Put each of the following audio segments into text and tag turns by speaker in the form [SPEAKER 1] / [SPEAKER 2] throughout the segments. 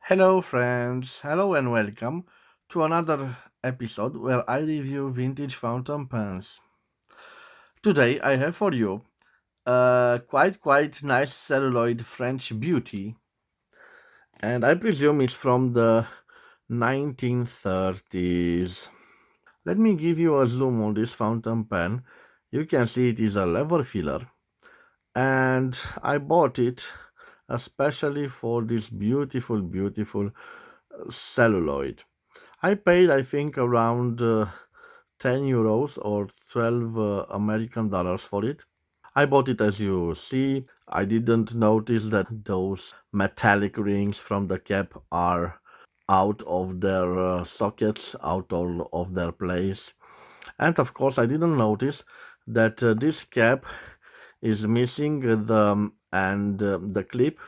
[SPEAKER 1] Hello, friends. Hello, and welcome to another episode where I review vintage fountain pens. Today, I have for you a quite nice celluloid French beauty, and I presume it's from the 1930s. Let me give you a zoom on this fountain pen. You can see it is a lever filler, and I bought it especially for this beautiful celluloid. I paid, I think, around 10 euros or 12 American dollars for it. I bought it as you see. I didn't notice that those metallic rings from the cap are out of their sockets, of their place. And of course, I didn't notice that this cap is missing the clip.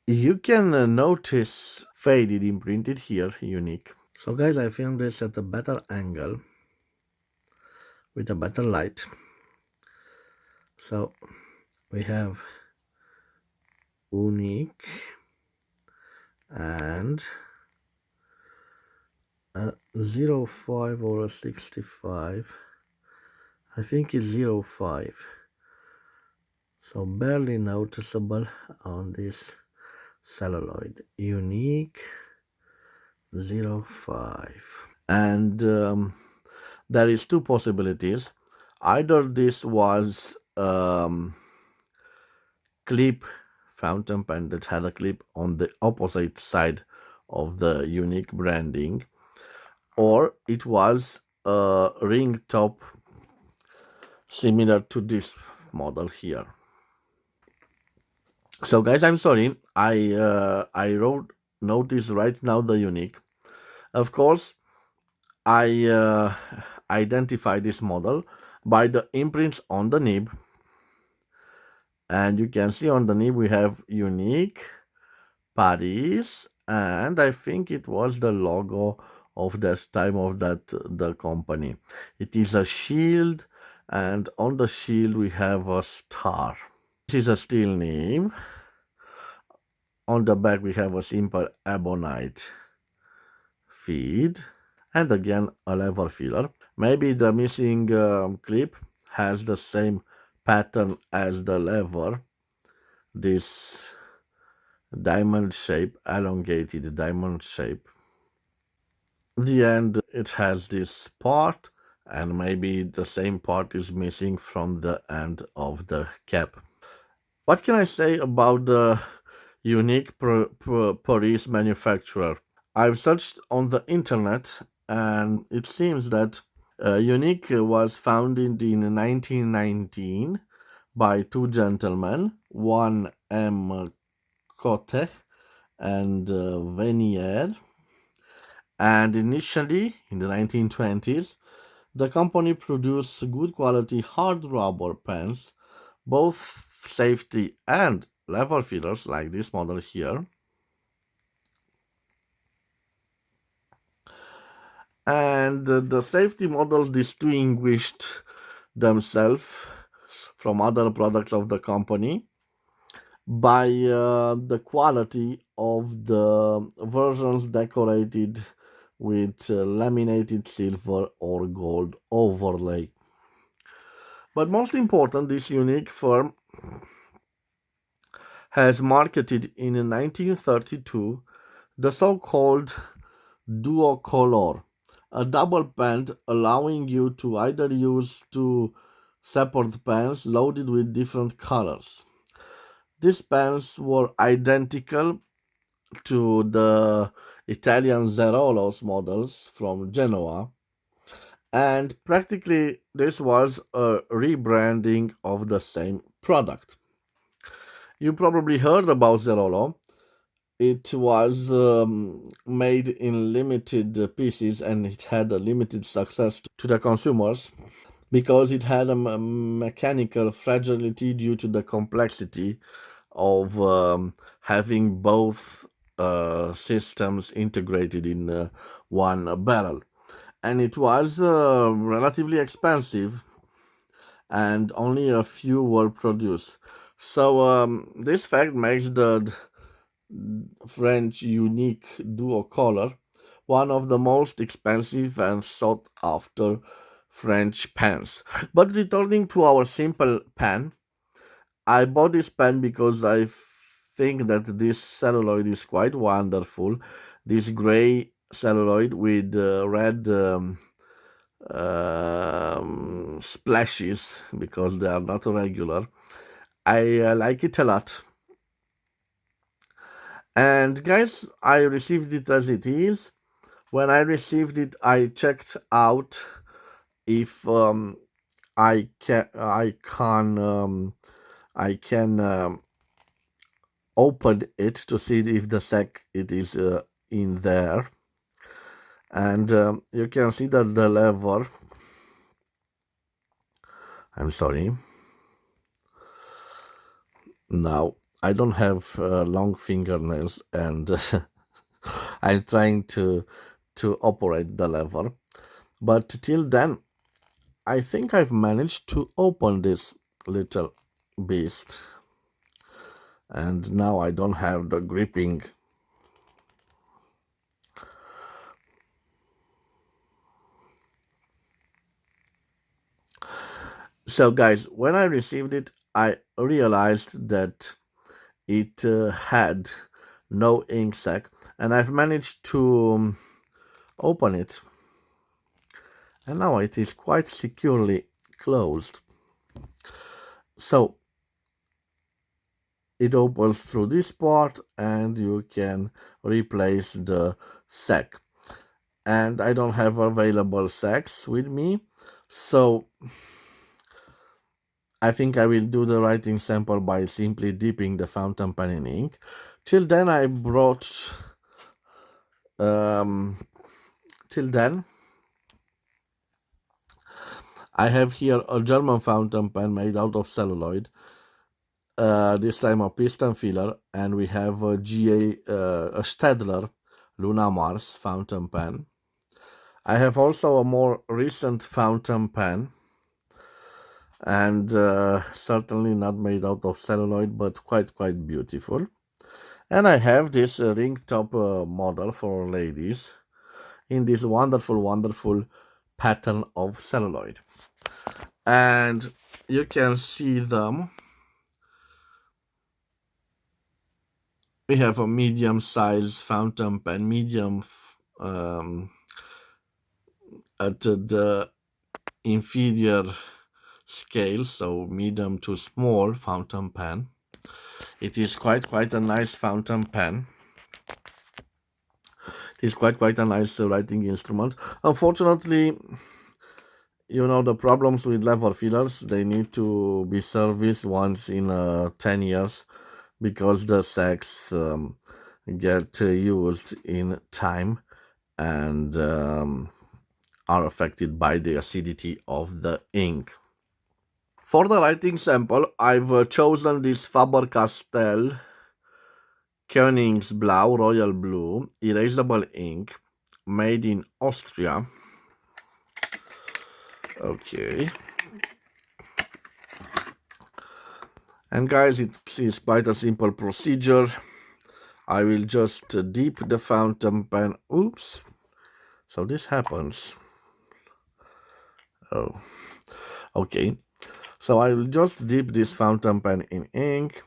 [SPEAKER 1] You can notice faded imprinted here, unique. So guys, I filmed this at a better angle with a better light. So we have Unique and a 05 or a 65. I think it's 05. So barely noticeable on this celluloid. Unique 05. And there is two possibilities. Either this was clip fountain pen that had a clip on the opposite side of the unique branding, or it was a ring top similar to this model here. So guys, I'm sorry, I wrote notice right now the unique. Of course, I identify this model by the imprints on the nib, and you can see on the nib we have Unique Paris, and I think it was the logo of this time of the company. It is a shield, and on the shield we have a star. This is a steel nib. On the back we have a simple ebonite feed, and again a lever filler. Maybe the missing clip has the same pattern as the lever. This diamond shape, elongated diamond shape. The end, it has this part, and maybe the same part is missing from the end of the cap. What can I say about the unique Paris manufacturer? I've searched on the internet, and it seems that Unique was founded in 1919 by two gentlemen, one M. Cote and Venier. And initially, in the 1920s, the company produced good quality hard rubber pens, both safety and lever fillers, like this model here. And the safety models distinguished themselves from other products of the company by the quality of the versions decorated with laminated silver or gold overlay. But most important, this unique firm has marketed in 1932 the so-called duocolor, a double pen allowing you to either use two separate pens loaded with different colors. These pens were identical to the Italian Zerolos models from Genoa, and practically this was a rebranding of the same product. You probably heard about Zerolo. It was made in limited pieces, and it had a limited success to the consumers because it had a mechanical fragility due to the complexity of having both systems integrated in one barrel. And it was relatively expensive, and only a few were produced. So this fact makes the French Unique Duo Color, one of the most expensive and sought after French pens. But returning to our simple pen, I bought this pen because I think that this celluloid is quite wonderful. This gray celluloid with red splashes because they are not regular. I like it a lot. And guys, I received it as it is. When I received it, I checked out if I can open it to see if the sack it is in there, and you can see that the lever. I'm sorry. Now I don't have long fingernails, and I'm trying to operate the lever. But till then, I think I've managed to open this little beast, and now I don't have the gripping. So, guys, when I received it, I realized that it had no ink sac, and I've managed to open it, and now it is quite securely closed. So it opens through this part, and you can replace the sac. And I don't have available sacs with me, so I think I will do the writing sample by simply dipping the fountain pen in ink. Till then, I brought um, till then I have here a German fountain pen made out of celluloid. This time a piston filler, and we have a Stadler Luna Mars fountain pen. I have also a more recent fountain pen, and certainly not made out of celluloid, but quite beautiful. And I have this ring top model for ladies in this wonderful pattern of celluloid. And you can see them. We have a medium size fountain pen, medium at the inferior scale, so medium to small fountain pen. It is quite a nice fountain pen. It is quite a nice writing instrument. Unfortunately, the problems with lever fillers, they need to be serviced once in 10 years because the sacks get used in time and are affected by the acidity of the ink. For the writing sample, I've chosen this Faber-Castell Königsblau Royal Blue erasable ink made in Austria. Okay. And guys, it is quite a simple procedure. I will just dip the fountain pen. Oops. So this happens. Oh. Okay. So I will just dip this fountain pen in ink.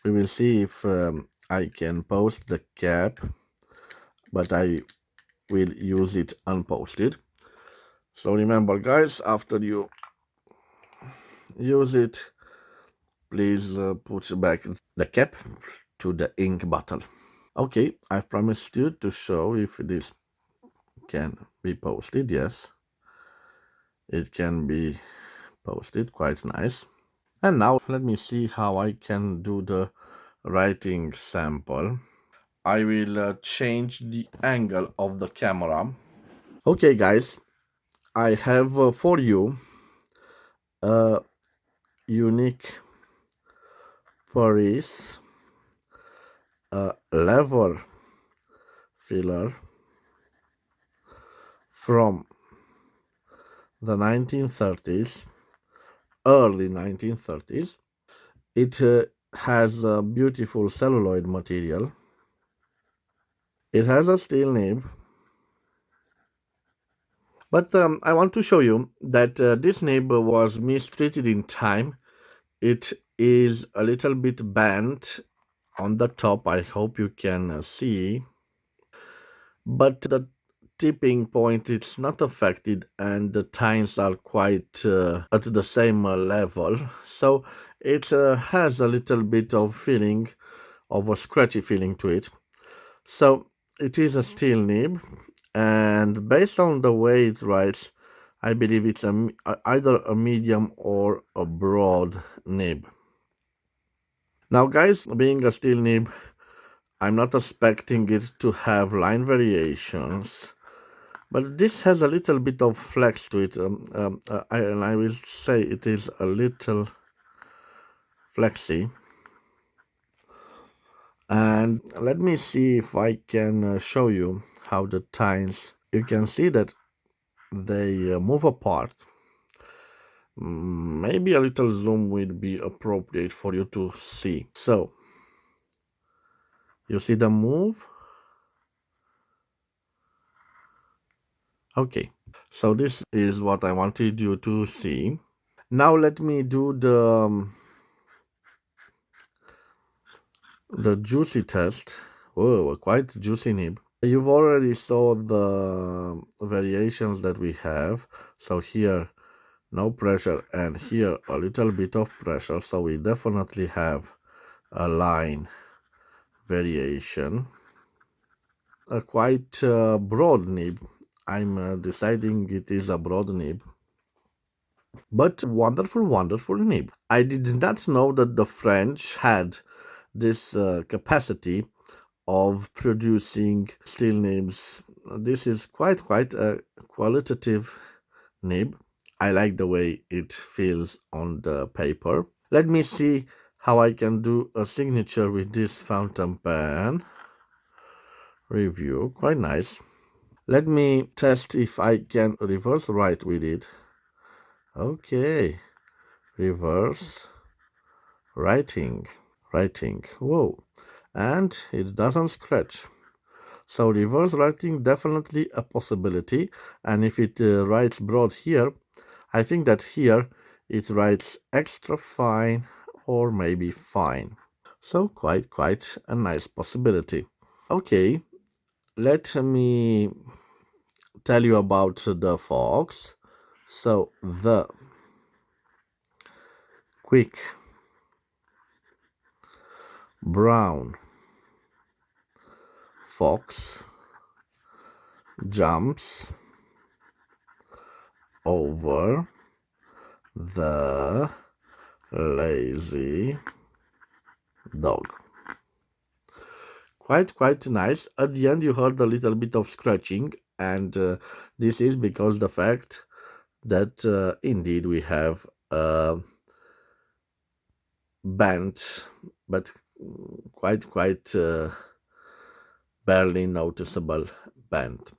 [SPEAKER 1] We will see if I can post the cap, but I will use it unposted. So remember, guys, after you use it, please put back the cap to the ink bottle. Okay, I promised you to show if this can be posted. Yes, it can be posted. Quite nice. And now let me see how I can do the writing sample. I will change the angle of the camera. Okay, guys, I have for you a Unic Paris lever filler from the 1930s, early 1930s. It has a beautiful celluloid material. It has a steel nib, but I want to show you that this nib was mistreated in time. It is a little bit bent on the top. I hope you can see, but the tipping point is not affected, and the tines are quite at the same level. So it has a little bit of feeling of a scratchy feeling to it. So it is a steel nib, and based on the way it writes, I believe it's either a medium or a broad nib. Now, guys, being a steel nib, I'm not expecting it to have line variations, but this has a little bit of flex to it, and I will say it is a little flexy. And let me see if I can show you how the tines, you can see that they move apart. Maybe a little zoom would be appropriate for you to see. So you see the move. Okay, so this is what I wanted you to see. Now let me do the juicy test. Whoa, quite juicy nib. You've already saw the variations that we have. So here no pressure, and here a little bit of pressure, so we definitely have a line variation. A quite broad nib. I'm deciding it is a broad nib, but wonderful nib. I did not know that the French had this capacity of producing steel nibs. This is quite a qualitative nib. I like the way it feels on the paper. Let me see how I can do a signature with this fountain pen. Review, quite nice. Let me test if I can reverse write with it. Okay, reverse writing. Whoa, and it doesn't scratch. So reverse writing definitely a possibility, and if it writes broad here, I think that here it writes extra fine or maybe fine. So quite a nice possibility. Okay, let me tell you about the fox. So the quick brown fox jumps over the lazy dog. Quite nice. At the end you heard a little bit of scratching, and this is because the fact that indeed we have a bent, but quite barely noticeable bend.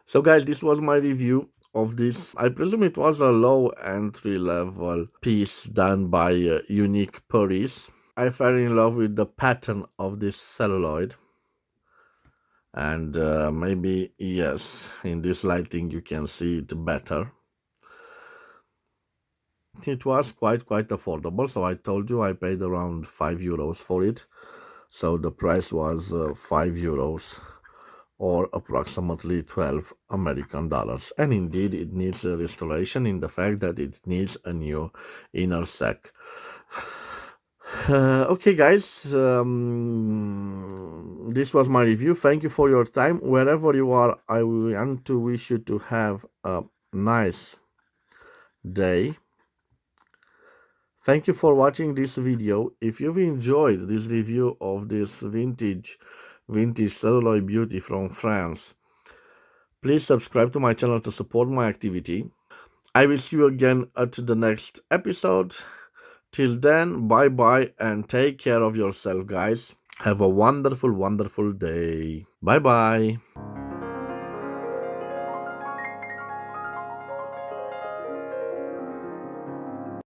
[SPEAKER 1] So guys, this was my review of this. I presume it was a low entry level piece done by Unic Paris. I fell in love with the pattern of this celluloid, and maybe, yes, in this lighting you can see it better. It was quite affordable, so I told you I paid around €5 for it. So the price was €5 or approximately 12 American dollars. And indeed, it needs a restoration in the fact that it needs a new inner sack. Okay, guys, this was my review. Thank you for your time. Wherever you are, I want to wish you to have a nice day. Thank you for watching this video. If you've enjoyed this review of this vintage celluloid beauty from France, please subscribe to my channel to support my activity. I will see you again at the next episode. Till then, bye bye and take care of yourself, guys. Have a wonderful day. Bye bye.